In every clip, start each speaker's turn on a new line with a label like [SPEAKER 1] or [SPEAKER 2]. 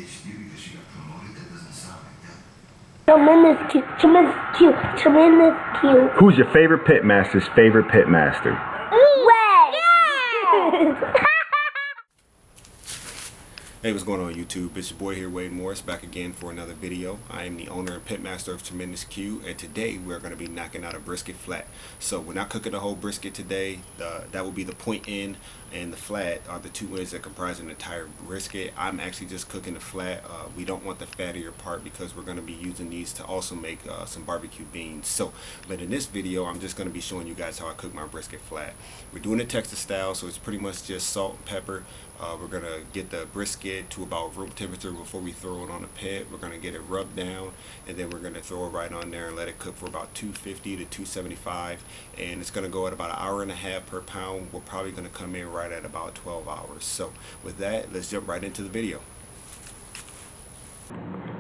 [SPEAKER 1] ditched you because she got promoted? That doesn't sound like that.
[SPEAKER 2] Tremendous cute, tremendous cute, tremendous cute.
[SPEAKER 3] Who's your favorite pitmaster's favorite pitmaster?
[SPEAKER 2] Red! Yeah!
[SPEAKER 3] Hey, what's going on YouTube? It's your boy here, Wade Morris, back again for another video. I am the owner and pitmaster of Tremendous Q, and today we're going to be knocking out a brisket flat. So we're not cooking the whole brisket today. That will be the point end, and the flat are the two ends that comprise an entire brisket. I'm actually just cooking the flat. We don't want the fattier part because we're going to be using these to also make some barbecue beans. But in this video, I'm just going to be showing you guys how I cook my brisket flat. We're doing it Texas style, so it's pretty much just salt and pepper. We're going to get the brisket to about room temperature before we throw it on the pit. We're going to get it rubbed down, and then we're going to throw it right on there and let it cook for about 250 to 275. And it's going to go at about an hour and a half per pound. We're probably going to come in right at about 12 hours. So with that, let's jump right into the video.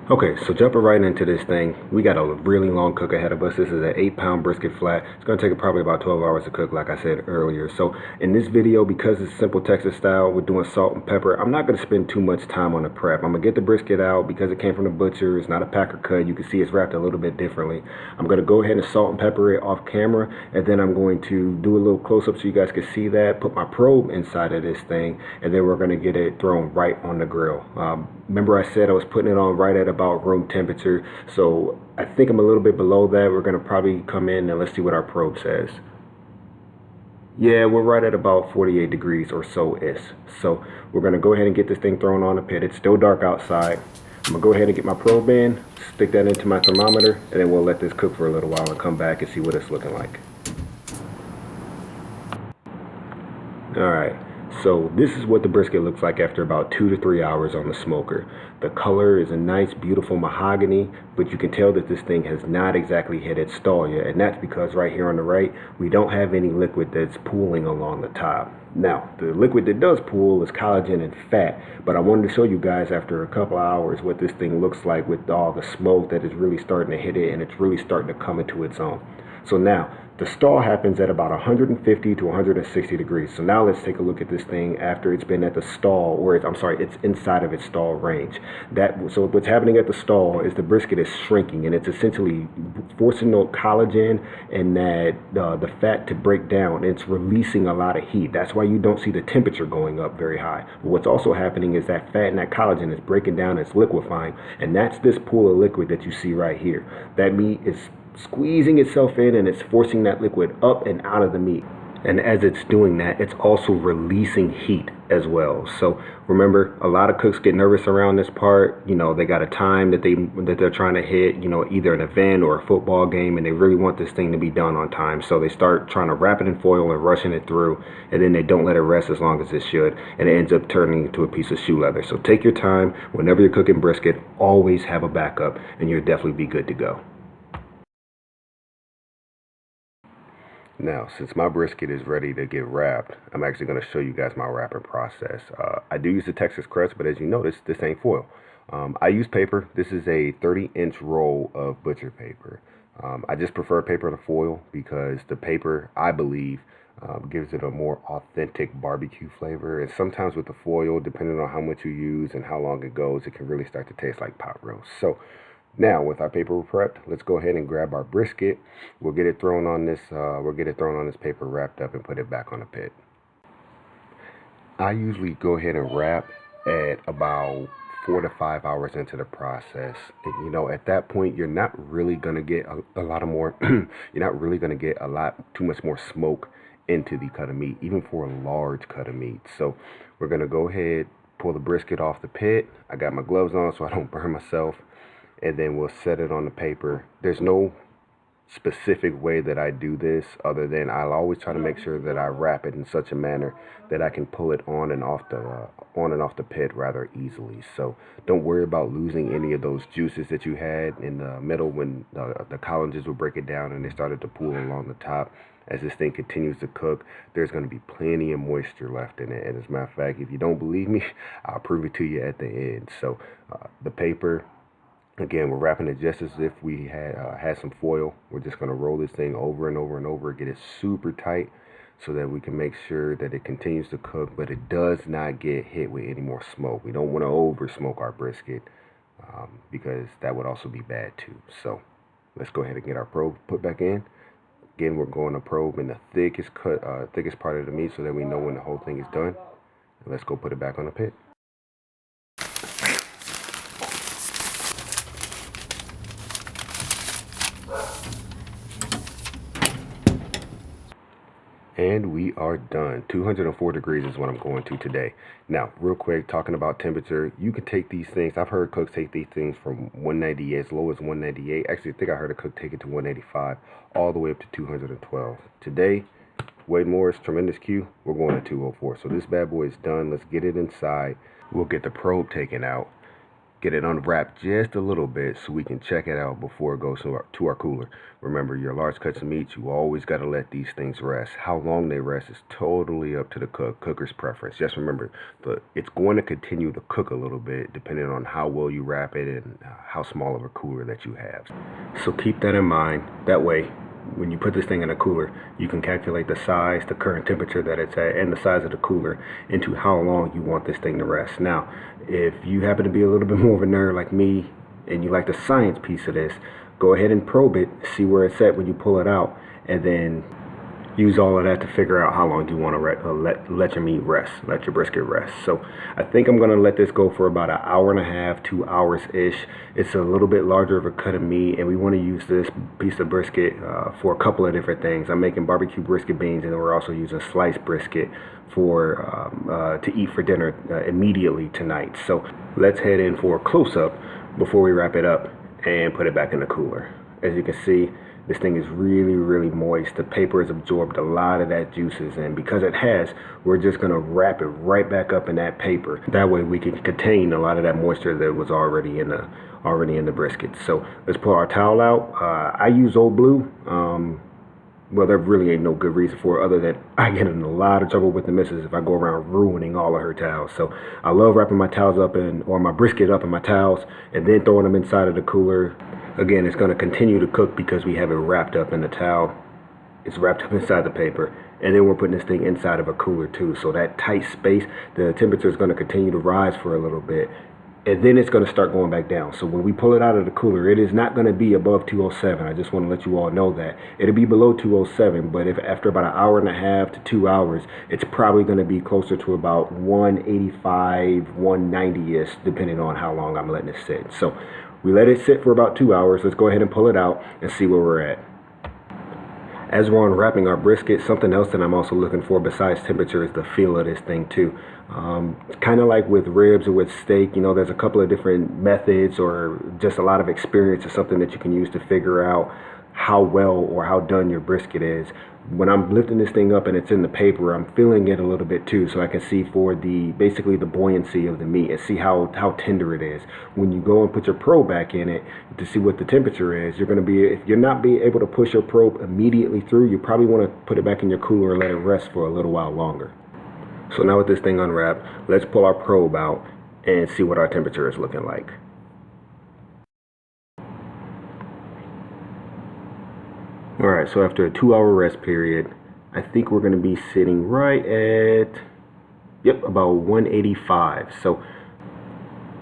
[SPEAKER 3] Okay, so jumping right into this thing, we got a really long cook ahead of us. This is an 8-pound brisket flat. It's going to take probably about 12 hours to cook, like I said earlier. So in this video, because it's simple Texas style, we're doing salt and pepper. I'm not going to spend too much time on the prep. I'm going to get the brisket out because it came from the butcher. It's not a packer cut. You can see it's wrapped a little bit differently. I'm going to go ahead and salt and pepper it off camera, and then I'm going to do a little close-up so you guys can see that, put my probe inside of this thing, and then we're going to get it thrown right on the grill. Remember I said I was putting it on right at about room temperature, so I think I'm a little bit below that. We're going to probably come in and let's see what our probe says. Yeah, we're right at about 48 degrees or so-ish. So we're going to go ahead and get this thing thrown on the pit. It's still dark outside. I'm going to go ahead and get my probe in, stick that into my thermometer, and then we'll let this cook for a little while and come back and see what it's looking like. Alright, so this is what the brisket looks like after about 2 to 3 hours on the smoker. The color is a nice, beautiful mahogany, but you can tell that this thing has not exactly hit its stall yet, and that's because right here on the right, we don't have any liquid that's pooling along the top. Now, the liquid that does pool is collagen and fat, but I wanted to show you guys after a couple of hours what this thing looks like with all the smoke that is really starting to hit it, and it's really starting to come into its own. So now, the stall happens at about 150 to 160 degrees. So now let's take a look at this thing after it's been at the stall, or it's inside of its stall range. So what's happening at the stall is the brisket is shrinking, and it's essentially forcing the collagen and the fat to break down. It's releasing a lot of heat. That's why you don't see the temperature going up very high. But what's also happening is that fat and that collagen is breaking down, it's liquefying, and that's this pool of liquid that you see right here. That meat is squeezing itself in, and it's forcing that liquid up and out of the meat. And as it's doing that, it's also releasing heat as well. So remember, a lot of cooks get nervous around this part. You know, they got a time that they're trying to hit, you know, either an event or a football game, and they really want this thing to be done on time. So they start trying to wrap it in foil and rushing it through, and then they don't let it rest as long as it should, and it ends up turning into a piece of shoe leather. So take your time. Whenever you're cooking brisket, always have a backup, and you'll definitely be good to go. Now, since my brisket is ready to get wrapped, I'm actually going to show you guys my wrapping process. I do use the Texas crust, but as you notice, this ain't foil. I use paper. This is a 30-inch roll of butcher paper. I just prefer paper to foil because the paper, I believe, gives it a more authentic barbecue flavor. And sometimes with the foil, depending on how much you use and how long it goes, it can really start to taste like pot roast. So now, with our paper prepped, let's go ahead and grab our brisket. We'll get it thrown on this. Paper wrapped up and put it back on the pit. I usually go ahead and wrap at about 4 to 5 hours into the process. And, you know, at that point, you're not really gonna get a lot of more. You're not really gonna get too much more smoke into the cut of meat, even for a large cut of meat. So we're gonna go ahead, pull the brisket off the pit. I got my gloves on so I don't burn myself. And then we'll set it on the paper. There's no specific way that I do this other than I'll always try to make sure that I wrap it in such a manner that I can pull it on and off the pit rather easily. So don't worry about losing any of those juices that you had in the middle when the collagens will break it down and they started to pool along the top. As this thing continues to cook, there's going to be plenty of moisture left in it. And as a matter of fact, if you don't believe me, I'll prove it to you at the end. So the paper, again, we're wrapping it just as if we had some foil. We're just going to roll this thing over and over and over, get it super tight so that we can make sure that it continues to cook, but it does not get hit with any more smoke. We don't want to over smoke our brisket because that would also be bad too. So let's go ahead and get our probe put back in. Again, we're going to probe in the thickest part of the meat so that we know when the whole thing is done. And let's go put it back on the pit. And we are done. 204 degrees is what I'm going to today. Now, real quick, talking about temperature, you can take these things. I've heard cooks take these things from 198, as low as 198. Actually, I think I heard a cook take it to 185, all the way up to 212. Today, Wade Morris, Tremendous Q, we're going to 204. So this bad boy is done. Let's get it inside. We'll get the probe taken out, get it unwrapped just a little bit so we can check it out before it goes to our cooler. Remember, your large cuts of meat, you always got to let these things rest. How long they rest is totally up to the cooker's preference. Just remember, it's going to continue to cook a little bit depending on how well you wrap it and how small of a cooler that you have. So keep that in mind. That way, when you put this thing in a cooler, you can calculate the size, the current temperature that it's at, and the size of the cooler into how long you want this thing to rest. Now, if you happen to be a little bit more of a nerd like me and you like the science piece of this, go ahead and probe it, see where it's at when you pull it out, and then use all of that to figure out how long you want to let your meat rest, let your brisket rest. So I think I'm going to let this go for about an hour and a half, 2 hours-ish. It's a little bit larger of a cut of meat, and we want to use this piece of brisket for a couple of different things. I'm making barbecue brisket beans, and then we're also using sliced brisket to eat for dinner immediately tonight. So let's head in for a close-up before we wrap it up and put it back in the cooler. As you can see, this thing is really, really moist. The paper has absorbed a lot of that juices, and because it has, we're just going to wrap it right back up in that paper. That way we can contain a lot of that moisture that was already in the brisket. So let's pull our towel out. I use Old Blue. Well, there really ain't no good reason for it other than I get in a lot of trouble with the missus if I go around ruining all of her towels. So I love wrapping my towels up or my brisket up in my towels and then throwing them inside of the cooler. Again, it's going to continue to cook because we have it wrapped up in the towel. It's wrapped up inside the paper. And then we're putting this thing inside of a cooler too. So that tight space, the temperature is going to continue to rise for a little bit. And then it's going to start going back down. So when we pull it out of the cooler, it is not going to be above 207. I just want to let you all know that. It'll be below 207, but if after about an hour and a half to 2 hours, it's probably going to be closer to about 185, 190-ish, depending on how long I'm letting it sit. So we let it sit for about 2 hours. Let's go ahead and pull it out and see where we're at. As we're unwrapping our brisket, something else that I'm also looking for besides temperature is the feel of this thing too. Kind of like with ribs or with steak, you know, there's a couple of different methods or just a lot of experience or something that you can use to figure out how well or how done your brisket is. When I'm lifting this thing up and it's in the paper, I'm feeling it a little bit too, so I can see for basically the buoyancy of the meat and see how tender it is. When you go and put your probe back in it to see what the temperature is, if you're not able to push your probe immediately through, you probably want to put it back in your cooler and let it rest for a little while longer. So now with this thing unwrapped, let's pull our probe out and see what our temperature is looking like. Alright, so after a 2-hour rest period, I think we're going to be sitting right at, about 185. So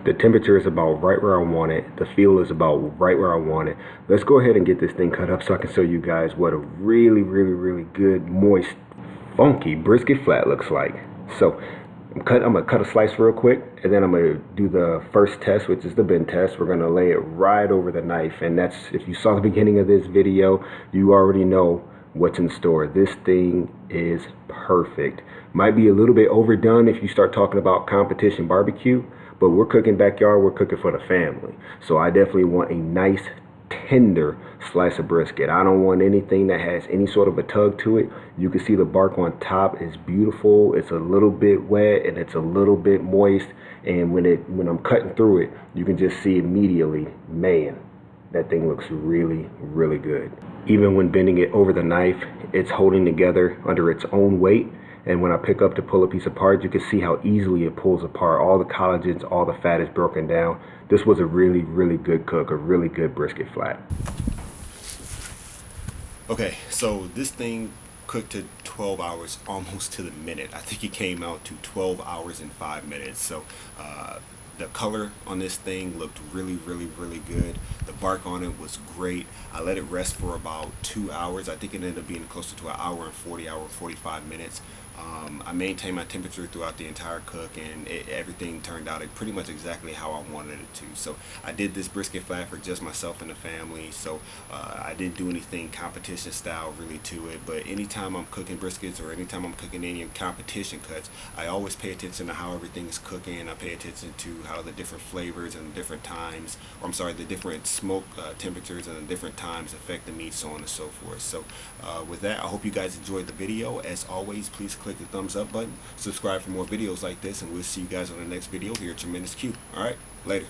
[SPEAKER 3] the temperature is about right where I want it. The feel is about right where I want it. Let's go ahead and get this thing cut up so I can show you guys what a really, really, really good, moist, funky brisket flat looks like. So I'm going to cut a slice real quick, and then I'm going to do the first test, which is the bend test. We're going to lay it right over the knife, and that's, if you saw the beginning of this video, you already know what's in store. This thing is perfect. Might be a little bit overdone if you start talking about competition barbecue, but we're cooking backyard, we're cooking for the family. So I definitely want a nice, tender slice of brisket. I don't want anything that has any sort of a tug to it. You can see the bark on top is beautiful. It's a little bit wet and it's a little bit moist, and when I'm cutting through it, you can just see immediately, man, that thing looks really, really good. Even when bending it over the knife, it's holding together under its own weight. And when I pick up to pull a piece apart, you can see how easily it pulls apart. All the collagens, all the fat is broken down. This was a really, really good cook, a really good brisket flat. Okay, so this thing cooked to 12 hours almost to the minute. I think it came out to 12 hours and 5 minutes. So the color on this thing looked really good. The bark on it was great. I let it rest for about 2 hours. I think it ended up being closer to an hour and 45 minutes. I maintained my temperature throughout the entire cook, and everything turned out pretty much exactly how I wanted it to. So I did this brisket flat for just myself and the family, so I didn't do anything competition style really to it. But anytime I'm cooking briskets or anytime I'm cooking any competition cuts, I always pay attention to how everything is cooking. I pay attention to how the different flavors and the different times, or I'm sorry, the different smoke temperatures and the different times affect the meat, so on and so forth. So with that, I hope you guys enjoyed the video. As always, please click the thumbs up button, subscribe for more videos like this, and we'll see you guys on the next video here at Tremendous Q. Alright, later.